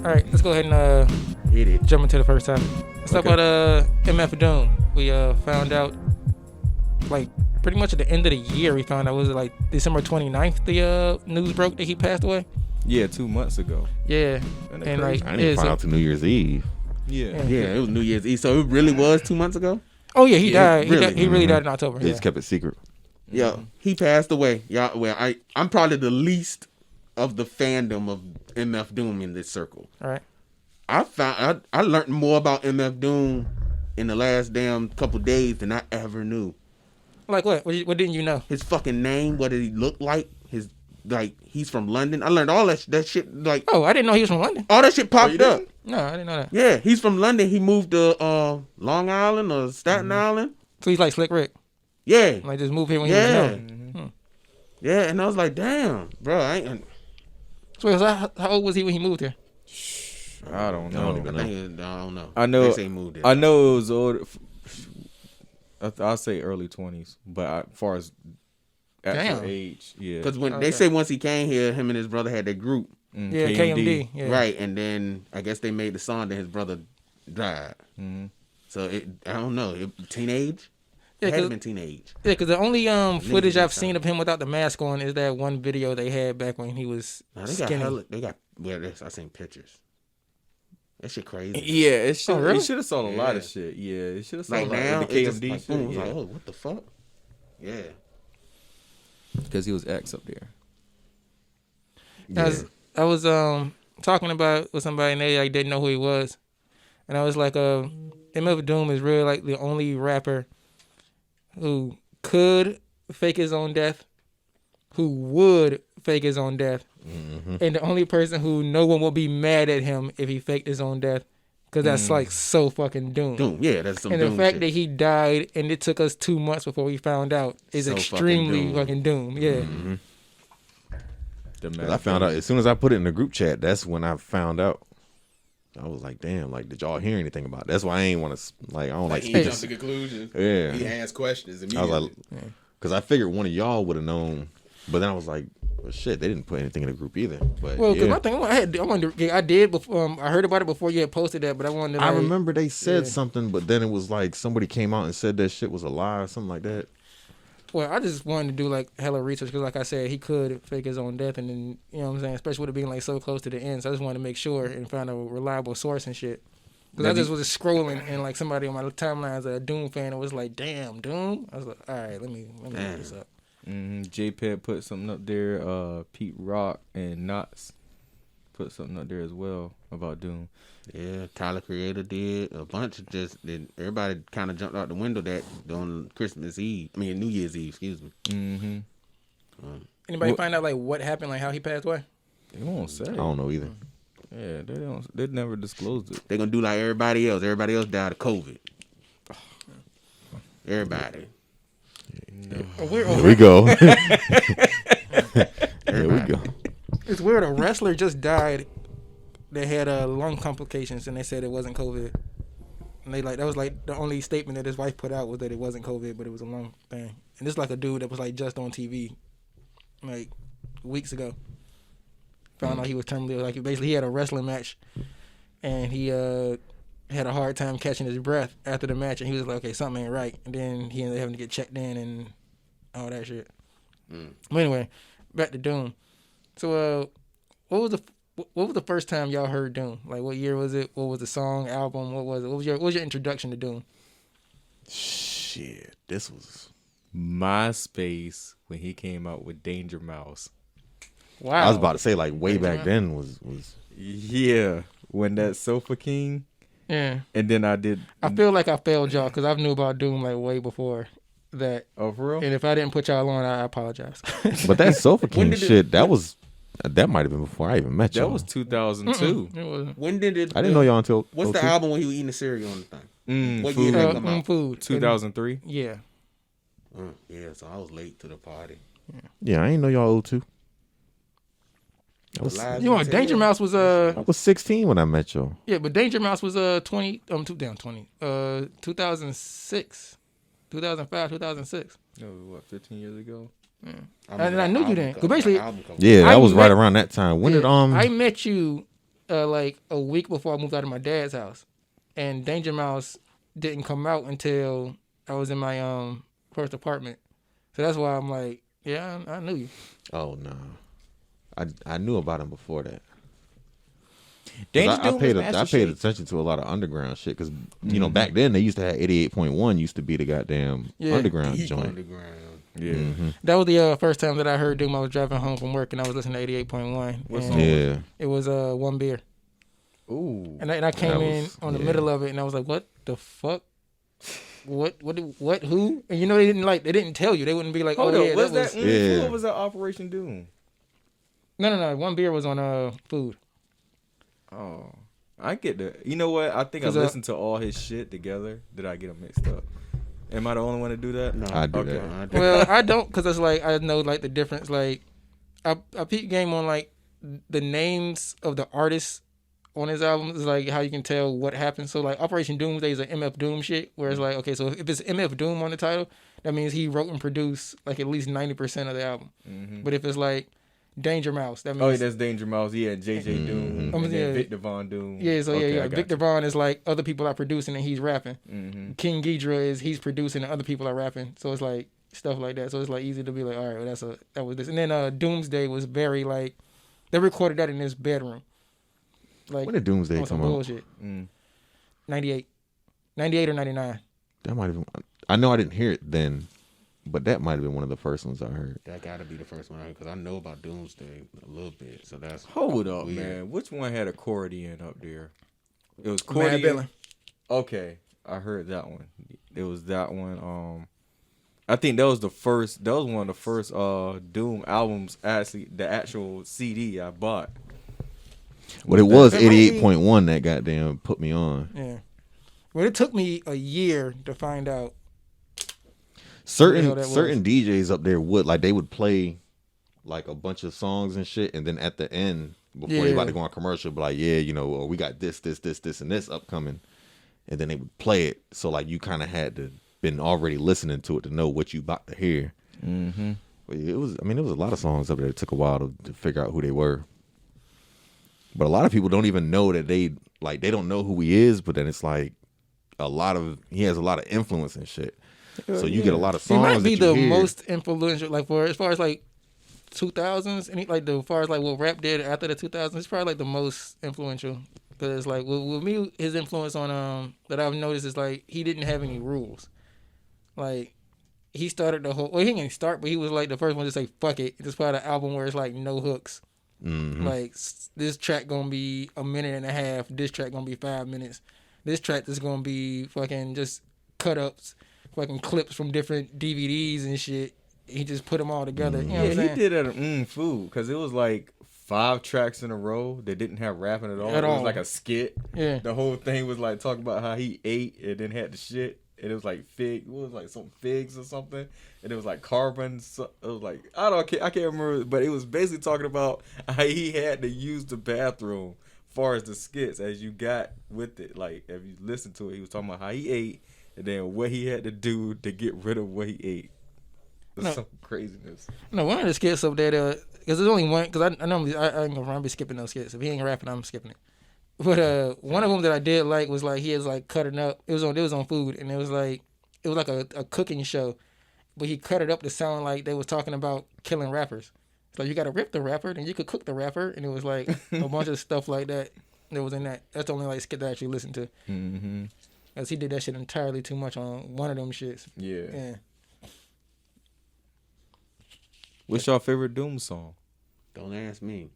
All right, let's go ahead and Hit it. jump into the first time. Let's talk about MF Doom. We found out like pretty much at the end of the year. We found out was it like December 29th the news broke that he passed away. Yeah, 2 months ago. Yeah, and like I didn't find out till New Year's Eve. Yeah, it was New Year's Eve. So it really was 2 months ago. Oh yeah, he died. Really? He really died in October. They just kept it secret. Yeah, he passed away. Yeah, well, I'm probably the least of the fandom of MF Doom in this circle. All right. I learned more about MF Doom in the last damn couple days than I ever knew. Like what? What didn't you know? His fucking name, what did he look like? His he's from London. I learned all that shit. Like, Oh, I didn't know he was from London. all that shit popped up. No, I didn't know that. Yeah, he's from London. He moved to Long Island or Staten Island. So he's like Slick Rick. Yeah, Like just moved here when he was yeah, young. yeah. And I was like, damn, bro. I ain't. So how old was he when he moved here? I don't know. I don't even know. I don't know. I know. They say moved there. I know it was old. I'll say early 20s, but as far as actual Damn. age, yeah. Because when they say once he came here, him and his brother had that group, Yeah, KMD. Yeah. right? And then I guess they made the song that his brother died. Mm-hmm. So I don't know. Teenage. Yeah, It had to 'cause- been teenage. Yeah, because the only footage I've Niggas seen of him without the mask on is that one video they had back when he was Now, they skinny. got. Well, I seen pictures. That shit crazy. Yeah, it should. really? It should have sold a lot of Yeah. shit. Yeah, it should have Like sold a lot now, of the it just KMD like, shit. boom, it's Yeah, like, oh, what the fuck? Yeah. because he was X up there. I was talking about with somebody and they like didn't know who he was, and I was like, MF Doom is really like the only rapper who could fake his own death, who would fake his own death, and the only person who no one will be mad at him if he faked his own death, because that's like so fucking Doom. Doom. Yeah, that's some And Doom the fact shit. that he died and it took us 2 months before we found out is So extremely fucking Doom. Yeah. Cause I found out as soon as I put it in the group chat. That's when I found out. I was like, damn, like, did y'all hear anything about it? That's why I ain't want to, like, I don't like He speaking. jumped to conclusions. Yeah. He asked questions I immediately. was like, because I figured one of y'all would have known, but then I was like, well, shit, they didn't put anything in the group either. But Well, because yeah. my thing, I did before. I heard about it before you had posted that, but I wanted to. I Like, remember they said yeah. something, but then it was like somebody came out and said that shit was a lie or something like that. Well, I just wanted to do like hella research because, like I said, he could fake his own death, and then you know what I'm saying, especially with it being like so close to the end. So I just wanted to make sure and find a reliable source and shit. Because I just was just scrolling and like somebody on my timeline is a Doom fan and was like, "Damn, Doom!" I was like, "All right, let me look this up." JPEG put something up there. Pete Rock and Knots put something up there as well about Doom. Yeah, Tyler Creator did a bunch of everybody kind of jumped out the window that on Christmas Eve. I mean New Year's Eve, excuse me. Mm-hmm. Anybody find out like what happened, like how he passed away? They won't say. I don't know either. Yeah, they don't. They never disclosed it. They're gonna do like everybody else. Everybody else died of COVID. Everybody. Here we go. Here we go. It's weird. A wrestler just died. They had lung complications, and they said it wasn't COVID. And they that was like the only statement that his wife put out was that it wasn't COVID, but it was a lung thing. And this is like a dude that was like just on TV, like weeks ago. Found out he was terminally like basically he had a wrestling match, and he had a hard time catching his breath after the match, and he was like, okay, something ain't right. And then he ended up having to get checked in and all that shit. But anyway, back to Doom. So what was the first time y'all heard Doom? Like what year was it? What was the song, album? What was it? What was your introduction to Doom? Shit, this was. MySpace when he came out with Danger Mouse. Wow. I was about to say like way back then was. Yeah, when that Sofa King. Yeah. And then I did. I feel like I failed y'all because I knew about Doom like way before that. Oh, for real? And if I didn't put y'all on, I apologize. But that Sofa King shit, that might have been before I even met y'all. That was 2002. It wasn't. When did it? I didn't know y'all until. What's the 02? album when he was eating the cereal on the thing? What Food. year did that come out? Food. 2003. Yeah. Yeah, so I was late to the party. Yeah, I didn't know y'all 02. You know what? Danger Mouse was I was 16 when I met y'all. Yeah, but Danger Mouse was 2006, 2005, 2006. That was what, 15 years ago? And I knew you then. 'Cause basically, Yeah, that I was right met- around that time. When did I met you like a week before I moved out of my dad's house, and Danger Mouse didn't come out until I was in my first apartment. So that's why I'm like, yeah, I knew you. Oh no, I knew about him before that. Danger I Doom paid is I Master paid Shake. attention to a lot of underground shit because you know back then they used to have 88.1 used to be the goddamn underground joint. Underground. Yeah. That was the first time that I heard Doom. I was driving home from work and I was listening to 88.1. What and song? Yeah, It was One Beer. Ooh. And I came That in was- on the yeah. middle of it and I was like, what the fuck? What, who? And you know, they didn't tell you. They wouldn't be like, Hold oh up, yeah, was that was. that? Yeah. What was that Operation Doom? No. One Beer was on Food. Oh, I get that. You know what? I think I 'Cause, listened to all his shit together. Did I get them mixed up? Am I the only one to do that? No, I do Okay. that. I do. Well, I don't, because it's like, I know like the difference. Like, I peep game on like the names of the artists on his albums is like how you can tell what happened. So like Operation Doomsday is a MF Doom shit, where it's like, okay, so if it's MF Doom on the title, that means he wrote and produced like at least 90% of the album. But if it's like Danger Mouse, that means Oh, yeah, that's Danger Mouse. Yeah, JJ Doom. And Yeah. then Victor Von Doom. yeah. So Okay, I yeah. got Victor Vaughn is like other people are producing and he's rapping. Mm-hmm. King Ghidra is he's producing and other people are rapping. So it's like stuff like that. So it's like easy to be like, all right, well, that was this. And then Doomsday was very like they recorded that in his bedroom. Like When did Doomsday on some come out? bullshit. Mm. 98 or 99. That might have. I know I didn't hear it then, but that might have been one of the first ones I heard. That gotta be the first one because I know about Doomsday a little bit. So that's Hold up, weird. man. Which one had accordion up there? It was Mad accordion. Villain. Okay, I heard that one. It was that one. I think that was the first. That was one of the first Doom albums. Actually, the actual CD I bought. But it was That might be- 88.1 that goddamn put me on. Yeah. Well, it took me a year to find out. Certain What the hell that certain DJs up there would like they would play like a bunch of songs and shit, and then at the end before they about to go on commercial, be like, yeah, you know, we got this, and this upcoming, and then they would play it. So like you kind of had to been already listening to it to know what you about to hear. Mm-hmm. But it was, I mean, there was a lot of songs up there that took a while to figure out who they were. But a lot of people don't even know that they don't know who he is. But then it's like he has a lot of influence and shit. So you get a lot of He songs might be that you the hear. most influential, like for as far as like 2000s, and as far as like what rap did after the 2000s, it's probably like the most influential. Because it's like with me, his influence on that I've noticed is like he didn't have any rules. Like he started the whole. Well, he didn't start, but he was like the first one to say fuck it. Just put out an album where it's like no hooks. Mm-hmm. Like this track gonna be a minute and a half. This track gonna be 5 minutes. This track is gonna be fucking just cut ups, fucking clips from different DVDs and shit. He just put them all together. You know what I'm Yeah, saying? he did that at Food because it was like 5 tracks in a row that didn't have rapping at all. At It was all. like a skit. Yeah. The whole thing was like talking about how he ate and then had the shit. And it was like it was like some figs or something. And it was like carbon. So it was like, I can't remember. But it was basically talking about how he had to use the bathroom far as the skits as you got with it. Like, if you listen to it, he was talking about how he ate and then what he had to do to get rid of what he ate. That's some craziness. No, one of the skits up there, because there's only one, because I know I ain't gonna be skipping those skits. If he ain't rapping, I'm skipping it. But one of them that I did like was like he was like cutting up. It was on Food, and it was like a cooking show, but he cut it up to sound like they was talking about killing rappers. So you got to rip the rapper, then you could cook the rapper, and it was like a bunch of stuff like that was in that. That's the only like skit that I actually listened to. Mm-hmm. Cause he did that shit entirely too much on one of them shits. Yeah. Yeah. What's your favorite Doom song? Don't ask me.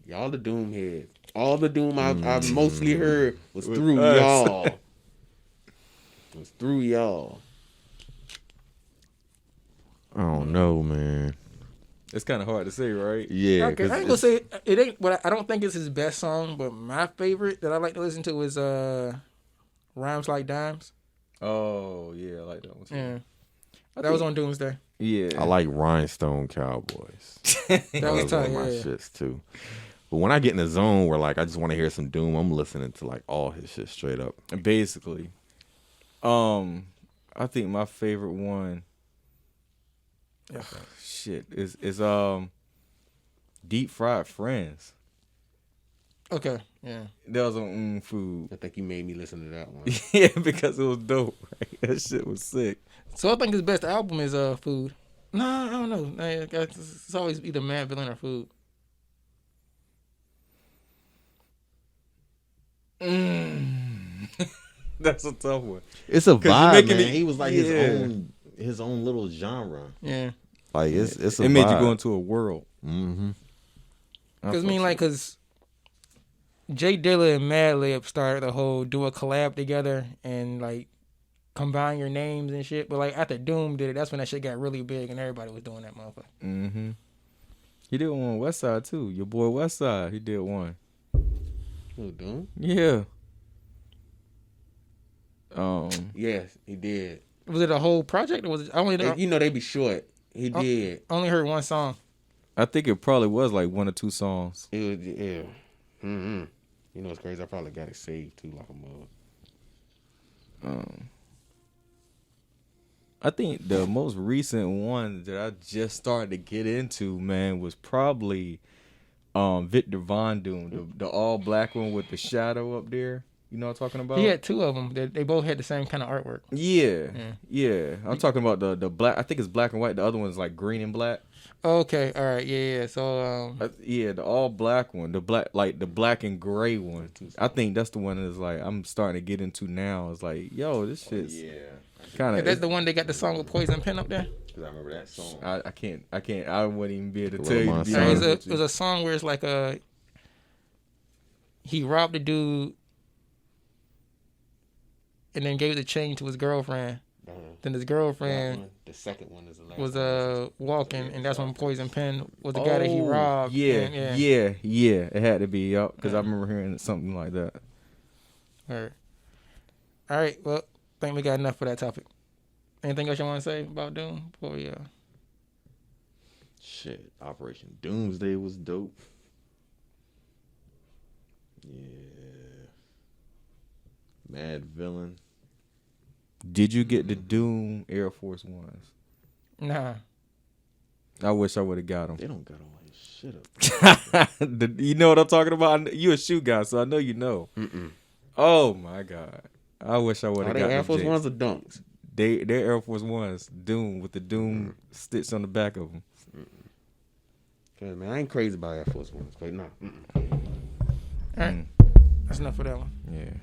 Y'all the Doom heads. All the Doom I've mostly heard was through us. y'all. It was through y'all. I don't know, man. It's kind of hard to say, right? Yeah, Okay, I ain't gonna say it ain't. But I don't think it's his best song. But my favorite that I like to listen to is "Rhymes Like Dimes." Oh yeah, I like that one. Too. Yeah, that was on Doomsday. Yeah, I like Rhinestone Cowboys. That was one tight. of my Yeah. shits too. But when I get in the zone where like I just want to hear some Doom, I'm listening to like all his shit straight up. basically. I think my favorite one. Shit is Deep Fried Friends. Okay. Yeah. That was on Food. I think you made me listen to that one. Yeah, because it was dope. Right? That shit was sick. So I think his best album is Food. No, I don't know. It's always either Mad Villain or Food. That's a tough one. It's a 'Cause you vibe, making man. me- He was like yeah. his own little genre. Yeah. Like it's a It made you vibe. go into a world. Mm-hmm. Because Jay Dilla and Madlib started the whole do a collab together and like combine your names and shit. But like after Doom did it, that's when that shit got really big and everybody was doing that motherfucker. Mm-hmm. He did one on West Side too. Your boy West Side, he did one. Who, Doom? Yeah. Yes, he did. Was it a whole project or was it? I only You know they be short. He did. only heard one song. I think it probably was like 1 or 2 songs. It was, yeah. Mm-hmm. You know what's crazy? I probably got it saved too, like a mug. I think the most recent one that I just started to get into, man, was probably Victor Von Doom, the all black one with the shadow up there. You know what I'm talking about? He had 2 of them. They both had the same kind of artwork. Yeah. I'm talking about the black. I think it's black and white. The other one's like green and black. Okay, all right, yeah. So The all black one, the black and gray one. I think that's the one that's like I'm starting to get into now. It's like, yo, this shit's kind of. that's the one they got the song with Poison Pen up there. Cause I remember that song. I can't. I wouldn't even be able to Well, tell you. my To be son- honest It with you. was a song where it's like he robbed a dude and then gave the chain to his girlfriend. Then his girlfriend The second one is the last was one. walking, and that's when Poison Pen was the guy that he robbed. Yeah, and, yeah. It had to be, yup, because I remember hearing something like that. All right, well, I think we got enough for that topic. Anything else you want to say about Doom before we Shit, Operation Doomsday was dope. Yeah. Mad Villain. Did you get the Doom Air Force Ones? Nah. I wish I would have got them. They don't got all his shit up. You know what I'm talking about? You a shoe guy, so I know you know. Mm-mm. Oh my God, I wish I would Are have they got Air them Force J's. Ones or Dunks? They're Air Force Ones, Doom with the Doom stitch on the back of them. Cause man, I ain't crazy about Air Force Ones, but no. All right. That's enough for that one. Yeah.